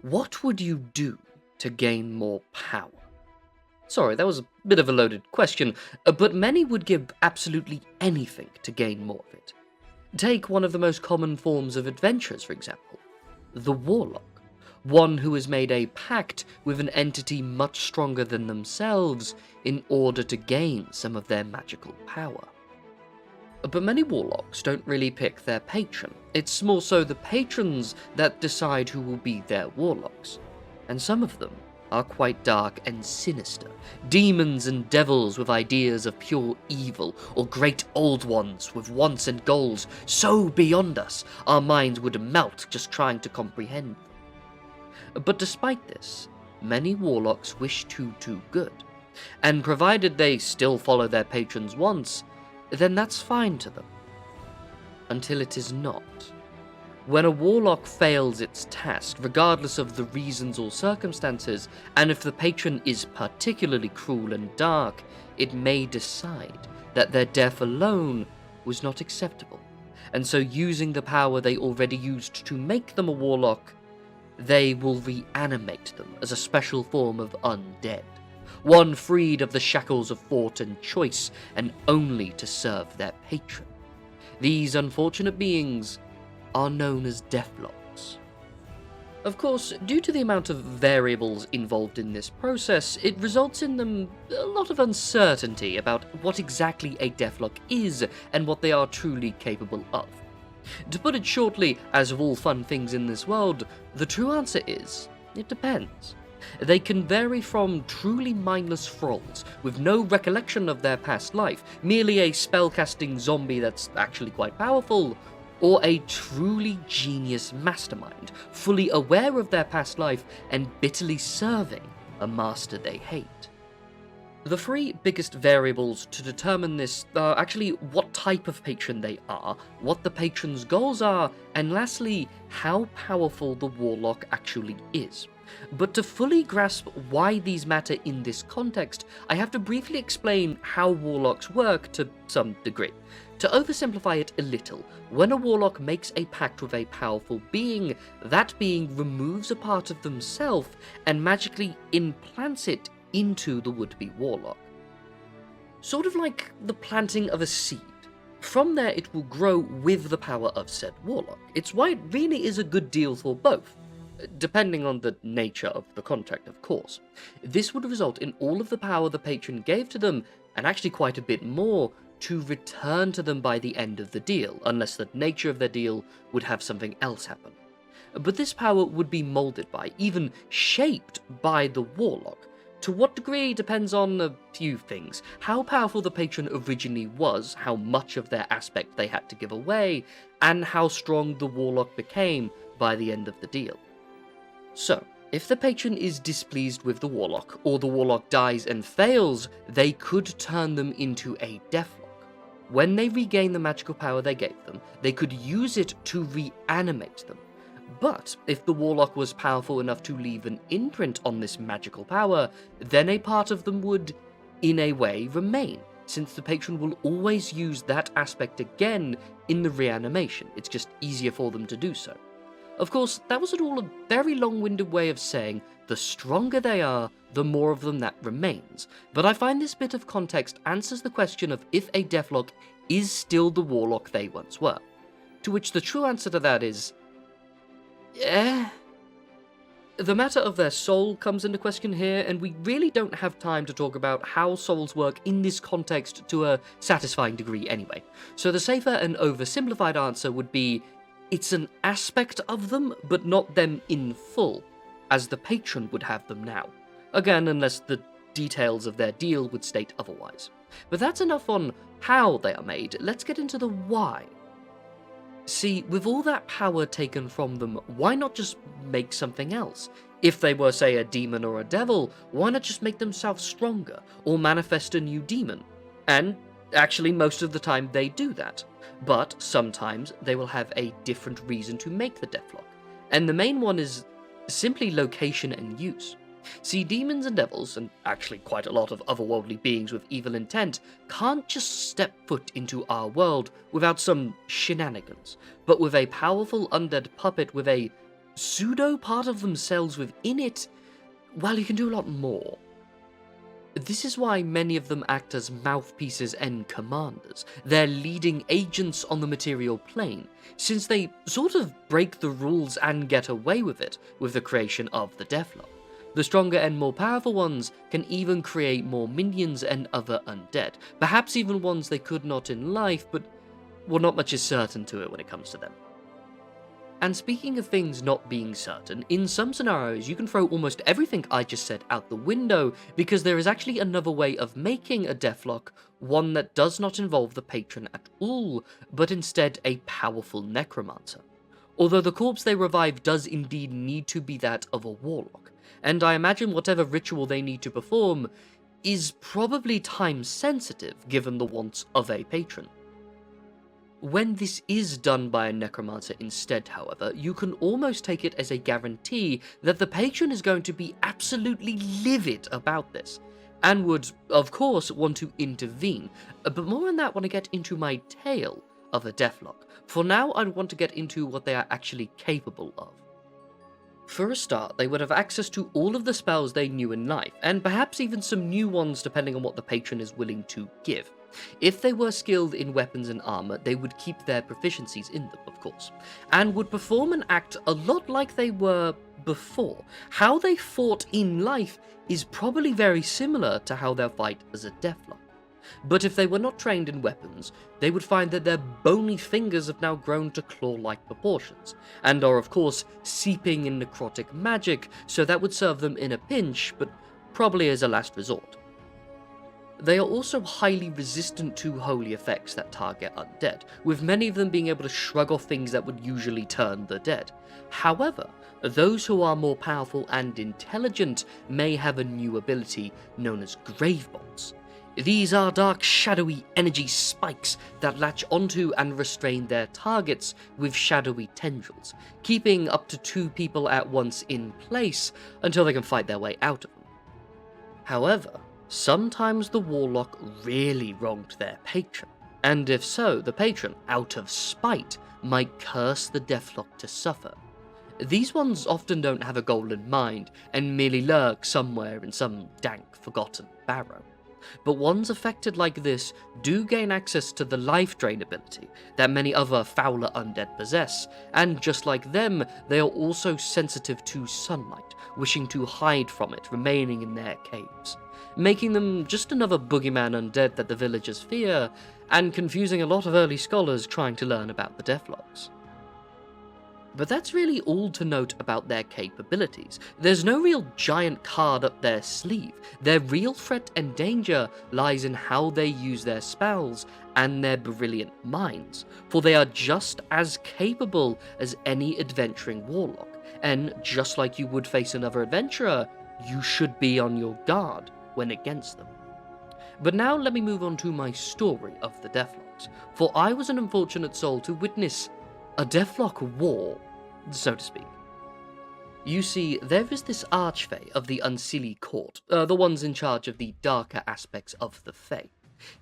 What would you do to gain more power? Sorry, that was a bit of a loaded question, but many would give absolutely anything to gain more of it. Take one of the most common forms of adventurers, for example, the Warlock, one who has made a pact with an entity much stronger than themselves in order to gain some of their magical power. But many Warlocks don't really pick their patron. It's more so the patrons that decide who will be their Warlocks. And some of them are quite dark and sinister. Demons and devils with ideas of pure evil, or great old ones with wants and goals so beyond us our minds would melt just trying to comprehend them. But despite this, many Warlocks wish to do good. And provided they still follow their patrons' wants, then that's fine to them. Until it is not. When a Warlock fails its task, regardless of the reasons or circumstances, and if the patron is particularly cruel and dark, it may decide that their death alone was not acceptable, and so using the power they already used to make them a Warlock, they will reanimate them as a special form of undead. One freed of the shackles of thought and choice, and only to serve their patron. These unfortunate beings are known as Deathlocks. Of course, due to the amount of variables involved in this process, it results in them a lot of uncertainty about what exactly a Deathlock is and what they are truly capable of. To put it shortly, as with all fun things in this world, the true answer is, it depends. They can vary from truly mindless thralls, with no recollection of their past life, merely a spellcasting zombie that's actually quite powerful, or a truly genius mastermind, fully aware of their past life and bitterly serving a master they hate. The three biggest variables to determine this are actually what type of patron they are, what the patron's goals are, and lastly, how powerful the Warlock actually is. But to fully grasp why these matter in this context, I have to briefly explain how Warlocks work to some degree. To oversimplify it a little, when a Warlock makes a pact with a powerful being, that being removes a part of themselves and magically implants it into the would-be Warlock. Sort of like the planting of a seed. From there it will grow with the power of said Warlock. It's why it really is a good deal for both. Depending on the nature of the contract, of course. This would result in all of the power the patron gave to them, and actually quite a bit more, to return to them by the end of the deal, unless the nature of their deal would have something else happen. But this power would be moulded by, even shaped by the Warlock. To what degree depends on a few things. How powerful the patron originally was, how much of their aspect they had to give away, and how strong the Warlock became by the end of the deal. So, if the patron is displeased with the Warlock, or the Warlock dies and fails, they could turn them into a Deathlock. When they regain the magical power they gave them, they could use it to reanimate them. But if the Warlock was powerful enough to leave an imprint on this magical power, then a part of them would, in a way, remain, since the patron will always use that aspect again in the reanimation. It's just easier for them to do so. Of course, that was all a very long-winded way of saying the stronger they are, the more of them that remains, but I find this bit of context answers the question of if a Deathlock is still the Warlock they once were. To which the true answer to that is, yeah. The matter of their soul comes into question here, and we really don't have time to talk about how souls work in this context to a satisfying degree anyway. So the safer and oversimplified answer would be, it's an aspect of them, but not them in full, as the patron would have them now. Again, unless the details of their deal would state otherwise. But that's enough on how they are made, let's get into the why. See, with all that power taken from them, why not just make something else? If they were, say, a demon or a devil, why not just make themselves stronger, or manifest a new demon? And actually, most of the time they do that. But sometimes they will have a different reason to make the Deathlock. And the main one is simply location and use. See, demons and devils, and actually quite a lot of otherworldly beings with evil intent, can't just step foot into our world without some shenanigans, but with a powerful undead puppet with a pseudo part of themselves within it, well, you can do a lot more. This is why many of them act as mouthpieces and commanders. They're leading agents on the material plane, since they sort of break the rules and get away with it with the creation of the Deathlock. The stronger and more powerful ones can even create more minions and other undead, perhaps even ones they could not in life, but well, not much is certain to it when it comes to them. And speaking of things not being certain, in some scenarios you can throw almost everything I just said out the window, because there is actually another way of making a Deathlock, one that does not involve the patron at all, but instead a powerful necromancer. Although the corpse they revive does indeed need to be that of a warlock, and I imagine whatever ritual they need to perform is probably time sensitive given the wants of a patron. When this is done by a necromancer instead, however, you can almost take it as a guarantee that the patron is going to be absolutely livid about this, and would, of course, want to intervene, but more on that when I get into my tale of a Deathlock. For now, I want to get into what they are actually capable of. For a start, they would have access to all of the spells they knew in life, and perhaps even some new ones depending on what the patron is willing to give. If they were skilled in weapons and armor, they would keep their proficiencies in them, of course, and would perform and act a lot like they were before. How they fought in life is probably very similar to how they'll fight as a Deathlock. But if they were not trained in weapons, they would find that their bony fingers have now grown to claw-like proportions, and are of course seeping in necrotic magic, so that would serve them in a pinch, but probably as a last resort. They are also highly resistant to holy effects that target undead, with many of them being able to shrug off things that would usually turn the dead. However, those who are more powerful and intelligent may have a new ability known as grave bolts. These are dark, shadowy energy spikes that latch onto and restrain their targets with shadowy tendrils, keeping up to 2 people at once in place until they can fight their way out of them. However, sometimes the Warlock really wronged their patron, and if so, the patron, out of spite, might curse the Deathlock to suffer. These ones often don't have a goal in mind, and merely lurk somewhere in some dank, forgotten barrow. But ones affected like this do gain access to the life drain ability that many other fouler undead possess, and just like them, they are also sensitive to sunlight, wishing to hide from it, remaining in their caves, making them just another boogeyman undead that the villagers fear, and confusing a lot of early scholars trying to learn about the Deathlocks. But that's really all to note about their capabilities. There's no real giant card up their sleeve. Their real threat and danger lies in how they use their spells and their brilliant minds, for they are just as capable as any adventuring warlock, and just like you would face another adventurer, you should be on your guard when against them. But now let me move on to my story of the Deathlocks, for I was an unfortunate soul to witness a Deathlock war, so to speak. You see, there is this archfey of the Unseelie Court, the ones in charge of the darker aspects of the Fae.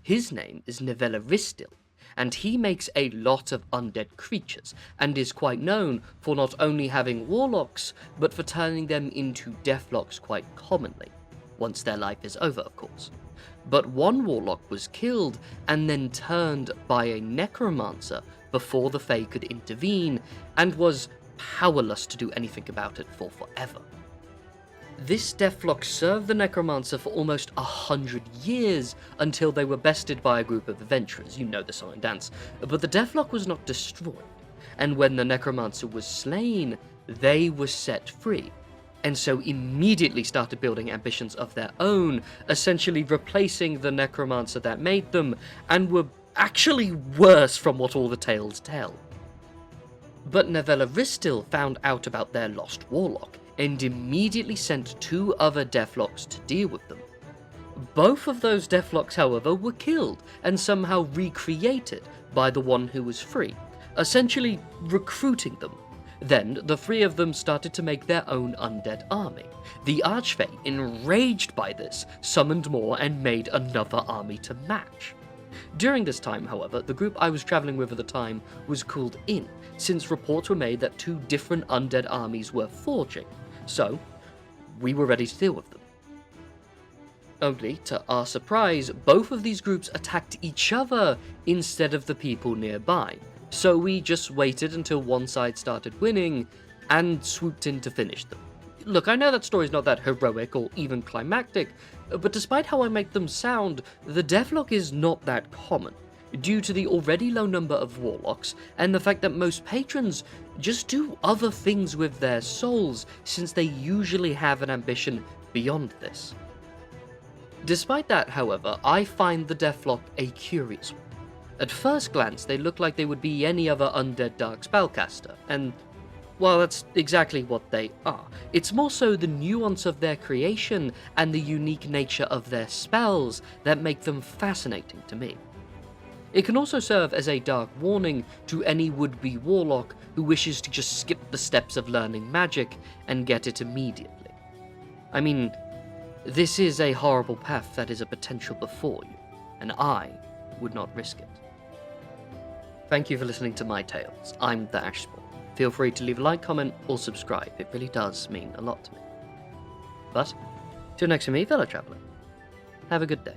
His name is Nevellaristil, and he makes a lot of undead creatures, and is quite known for not only having warlocks, but for turning them into deathlocks quite commonly, once their life is over, of course. But one warlock was killed, and then turned by a necromancer before the Fae could intervene, and was powerless to do anything about it for forever. This deathlock served the necromancer for almost 100 years, until they were bested by a group of adventurers, you know the song and dance, but the deathlock was not destroyed, and when the necromancer was slain, they were set free, and so immediately started building ambitions of their own, essentially replacing the necromancer that made them, and were actually worse from what all the tales tell. But Nevellaristil found out about their lost warlock, and immediately sent 2 other deathlocks to deal with them. Both of those deathlocks, however, were killed, and somehow recreated by the one who was free, essentially recruiting them. Then, the 3 of them started to make their own undead army. The Archfey, enraged by this, summoned more and made another army to match. During this time, however, the group I was travelling with at the time was called in, since reports were made that 2 different undead armies were forging, so we were ready to deal with them. Only, to our surprise, both of these groups attacked each other instead of the people nearby, so we just waited until one side started winning and swooped in to finish them. Look, I know that story's not that heroic or even climactic, but despite how I make them sound, the Deathlock is not that common, due to the already low number of Warlocks, and the fact that most patrons just do other things with their souls, since they usually have an ambition beyond this. Despite that, however, I find the Deathlock a curious one. At first glance, they look like they would be any other undead dark spellcaster, and well, that's exactly what they are. It's more so the nuance of their creation and the unique nature of their spells that make them fascinating to me. It can also serve as a dark warning to any would-be warlock who wishes to just skip the steps of learning magic and get it immediately. I mean, this is a horrible path that is a potential before you, and I would not risk it. Thank you for listening to my tales. I'm the Ashspawn. Feel free to leave a like, comment, or subscribe. It really does mean a lot to me. But, till next to me, fellow traveller, have a good day.